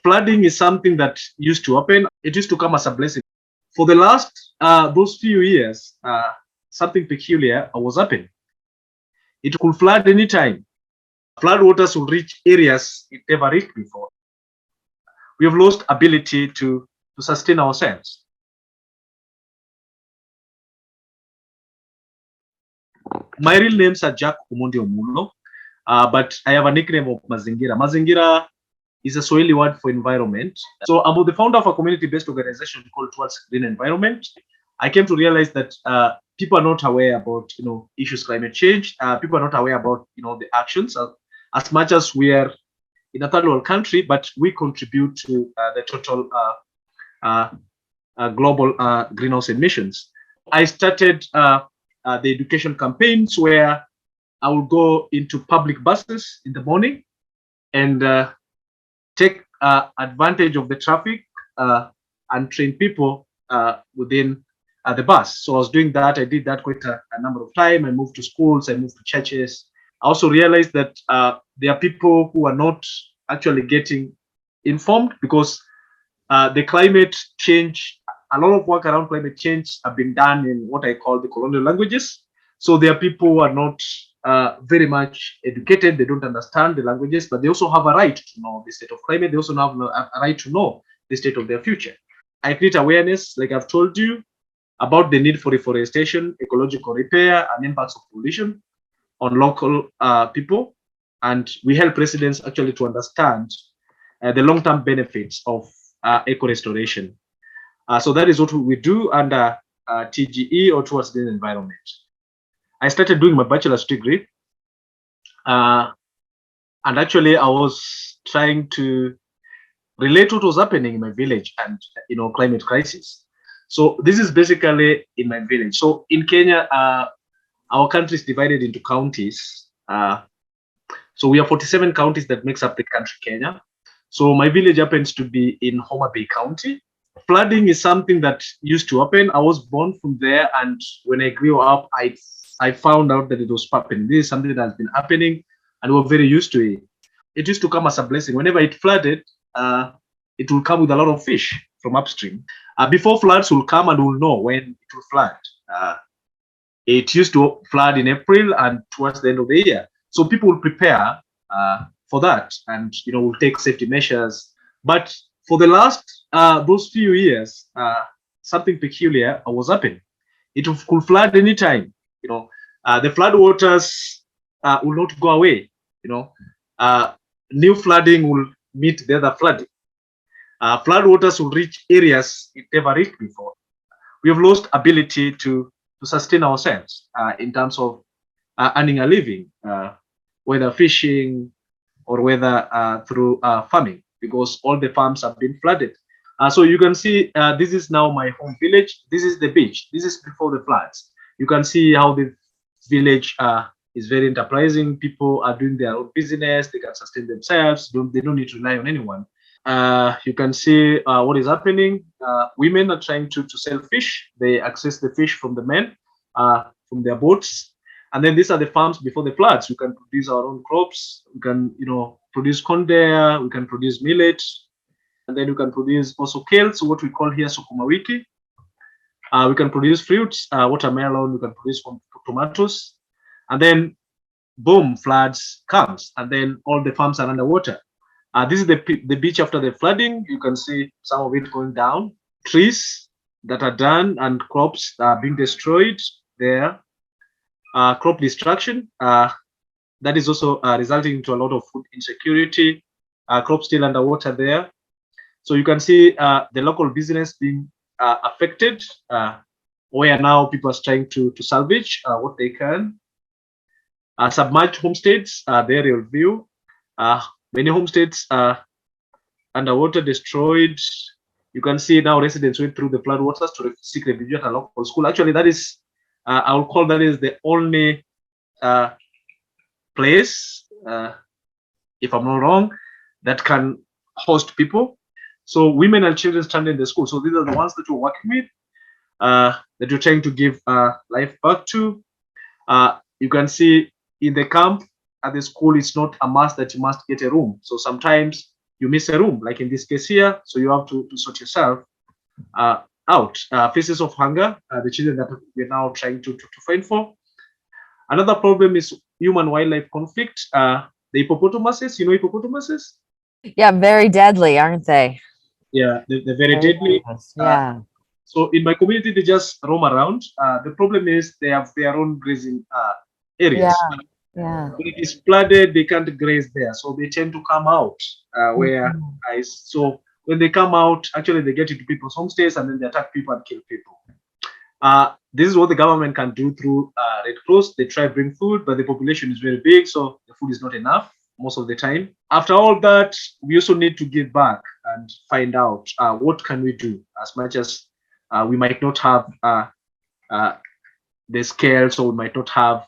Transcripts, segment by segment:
Flooding is something that used to happen. It used to come as a blessing. For the last those few years, something peculiar was happening. It could flood anytime. Flood waters will reach areas it never reached before. We have lost ability to sustain ourselves. My real names are Jack Omondi Omulo, but I have a nickname of Mazingira. Mazingira is a Swahili word for environment. So I'm the founder of a community-based organization called Towards Green Environment. I came to realize that people are not aware about issues climate change. People are not aware about the actions as much as we are in a third world country, but we contribute to the total global greenhouse emissions. I started the education campaigns where I will go into public buses in the morning and take advantage of the traffic and train people within the bus. So I was doing that. I did that quite a number of times. I moved to schools, I moved to churches. I also realized that there are people who are not actually getting informed because the climate change, a lot of work around climate change have been done in what I call the colonial languages. So there are people who are not very much educated. They don't understand the languages, but they also have a right to know the state of climate. They also have a right to know the state of their future. I create awareness, like I've told you, about the need for reforestation, ecological repair, and impacts of pollution on local people. And we help residents actually to understand the long-term benefits of eco-restoration. So that is what we do under TGE, or Towards Green Environment. I started doing my bachelor's degree, and actually I was trying to relate what was happening in my village and climate crisis. So this is basically in my village. So in Kenya, our country is divided into counties. So we have 47 counties that makes up the country Kenya. So my village happens to be in Homa Bay County. Flooding is something that used to happen. I was born from there, and when I grew up, I found out that it was happening. This is something that has been happening, and we're very used to it. It used to come as a blessing. Whenever it flooded, it will come with a lot of fish from upstream. Before floods will come, and we'll know when it will flood. It used to flood in April and towards the end of the year. So people will prepare for that, and will take safety measures. But for the last those few years, something peculiar was happening. It could flood anytime. The flood waters will not go away. New flooding will meet the other flooding. Flood waters will reach areas it never reached before. We have lost ability to sustain ourselves in terms of earning a living, whether fishing or whether through farming, because all the farms have been flooded. So you can see this is now my home village. This is the beach. This is before the floods. You can see how the village is very enterprising. People are doing their own business. They can sustain themselves. They don't need to rely on anyone. You can see what is happening. Women are trying to sell fish. They access the fish from the men, from their boats. And then these are the farms before the floods. We can produce our own crops. We can, produce corn there. We can produce millet. And then we can produce also kale, so what we call here sukuma wiki. We can produce fruits, watermelon. We can produce tomatoes. And then, boom, floods comes. And then all the farms are underwater. This is the beach after the flooding. You can see some of it going down. Trees that are done and crops are being destroyed there. Crop destruction, that is also resulting into a lot of food insecurity. Crops still underwater there. So you can see the local business being affected, where now people are trying to salvage what they can. Submerged homesteads, the aerial view. Many homesteads are underwater, destroyed. You can see now residents went through the flood waters to seek refuge at a local school. Actually, that is, I will call that is the only place, if I'm not wrong, that can host people. So women and children stand in the school. So these are the ones that you're working with, that you're trying to give life back to. You can see in the camp at the school, it's not a must that you must get a room. So sometimes you miss a room, like in this case here, so you have to sort yourself out. Faces of hunger, the children that we're now trying to find for. Another problem is human wildlife conflict. The hippopotamuses, you know hippopotamuses? Yeah, very deadly, aren't they? Yeah, they're very Very deadly. dangerous. Yeah. So in my community, they just roam around. The problem is they have their own grazing Yeah. areas. Yeah. When it is flooded, they can't graze there, so they tend to come out where Mhm. so when they come out, actually they get into people's homestays and then they attack people and kill people. This is what the government can do through Red Cross. They try to bring food, but the population is very big, so the food is not enough most of the time. After all that, we also need to give back and find out what can we do, as much as we might not have uh, the scale, so we might not have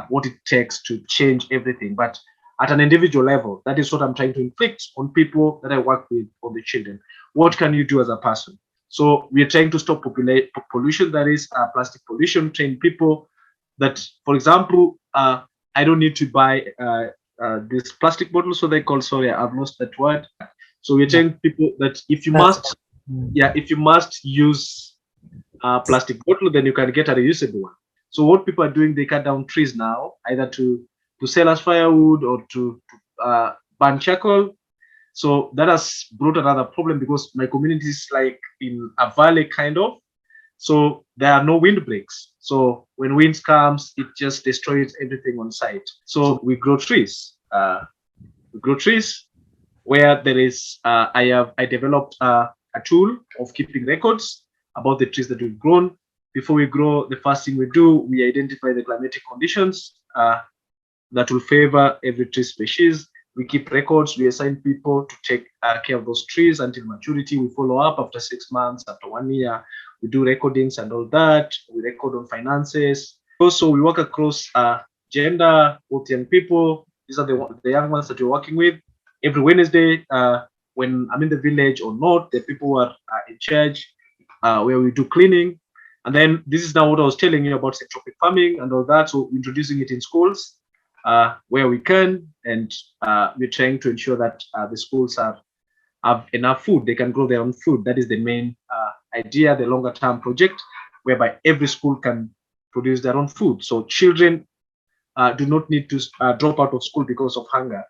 what it takes to change everything. But at an individual level, that is what I'm trying to inflict on people that I work with, on the children. What can you do as a person? So we are trying to stop pollution, that is plastic pollution, train people that, for example, I don't need to buy this plastic bottle, so they call, sorry, I've lost that word. So we're Yeah. telling people that if you That's must, yeah, if you must use plastic bottle, then you can get a reusable one. So what people are doing, they cut down trees now, either to sell as firewood or to burn charcoal. So that has brought another problem because my community is like in a valley kind of. So there are no windbreaks. So when winds comes, it just destroys everything on site. So we grow trees. We grow trees where there is. I developed a tool of keeping records about the trees that we've grown. Before we grow, the first thing we do, we identify the climatic conditions that will favor every tree species. We keep records. We assign people to take care of those trees until maturity. We follow up after 6 months, after 1 year. We do recordings and all that. We record on finances. Also, we work across gender, both young people. These are the young ones that we're working with. Every Wednesday, when I'm in the village or not, the people who are in charge, where we do cleaning. And then this is now what I was telling you about centropic farming and all that. So introducing it in schools where we can, and we're trying to ensure that the schools have enough food. They can grow their own food. That is the main idea, the longer term project, whereby every school can produce their own food. So children do not need to drop out of school because of hunger.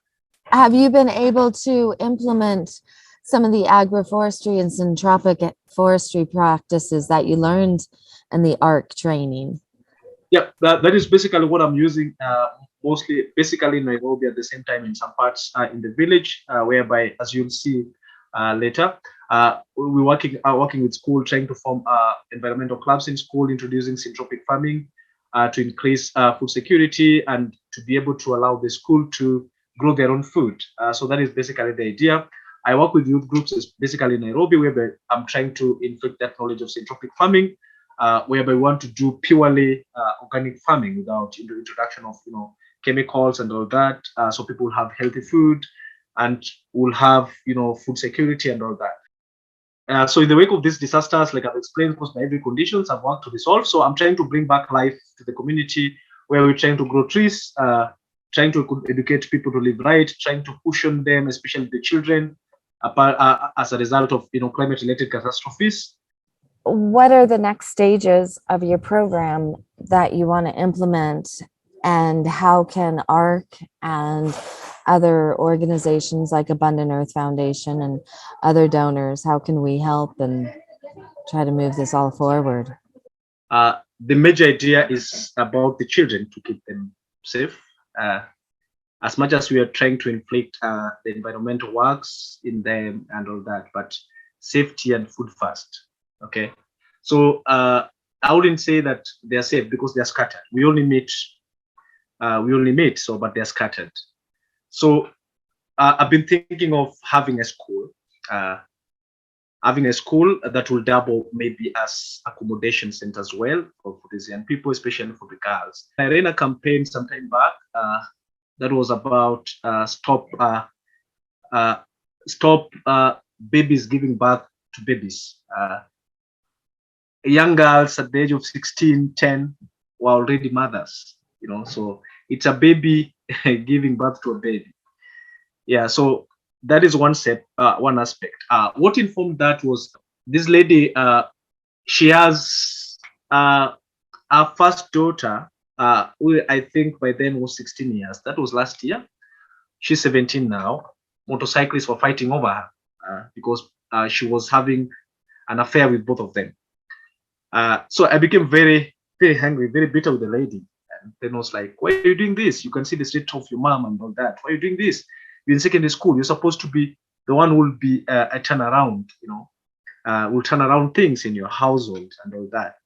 Have you been able to implement some of the agroforestry and syntropic forestry practices that you learned in the ARC training? Yeah, that is basically what I'm using mostly, basically in Nairobi, at the same time in some parts in the village, whereby, as you'll see later, we're working with school, trying to form environmental clubs in school, introducing syntropic farming to increase food security and to be able to allow the school to grow their own food. So that is basically the idea. I work with youth groups, basically in Nairobi, where I'm trying to inflict that knowledge of syntropic farming, whereby we want to do purely organic farming without the introduction of chemicals and all that, so people will have healthy food and will have food security and all that. So in the wake of these disasters, like I've explained, caused by every conditions, I've worked to resolve. So I'm trying to bring back life to the community, where we're trying to grow trees, trying to educate people to live right, trying to cushion them, especially the children, as a result of climate-related catastrophes. What are the next stages of your program that you want to implement, and how can ARC and other organizations like Abundant Earth Foundation and other donors, how can we help and try to move this all forward? The major idea is about the children, to keep them safe. As much as we are trying to inflict the environmental works in them and all that, but safety and food first. Okay, so I wouldn't say that they're safe because they're scattered. We only meet, so but they're scattered. So I've been thinking of having a school, that will double maybe as accommodation center as well for these young people, especially for the girls. I ran a campaign some time back that was about stop babies giving birth to babies. Young girls at the age of 16, 10 were already mothers, so it's a baby giving birth to a baby. Yeah, so that is one step, one aspect. What informed that was this lady. She has our first daughter. Who I think by then was 16 years. That was last year. She's 17 now. Motorcyclists were fighting over her because she was having an affair with both of them. So I became very, very angry, very bitter with the lady. And then I was like, why are you doing this? You can see the state of your mom and all that. Why are you doing this? You're in secondary school. You're supposed to be the one who will be a turnaround, will turn around things in your household and all that.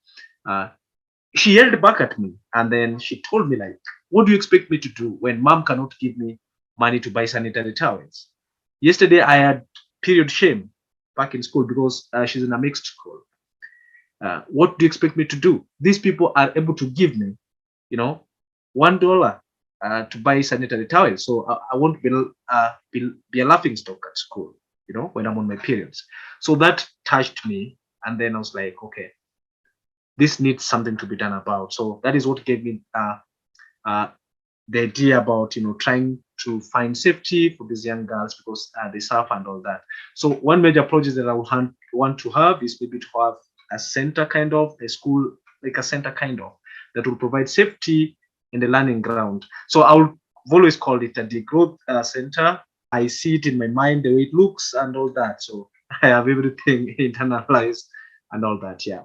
She yelled back at me, and then she told me, like, what do you expect me to do when mom cannot give me money to buy sanitary towels? Yesterday I had period shame back in school because she's in a mixed school. What do you expect me to do? These people are able to give me, $1 to buy sanitary towels. So I won't be a laughing stock at school, when I'm on my periods. So that touched me, and then I was like, okay, this needs something to be done about. So that is what gave me the idea about trying to find safety for these young girls because they suffer and all that. So one major project that I would want to have is maybe to have a center, kind of a school, like a center kind of, that will provide safety in the learning ground. So I would always call it a degrowth center. I see it in my mind, the way it looks and all that. So I have everything internalized and all that. Yeah.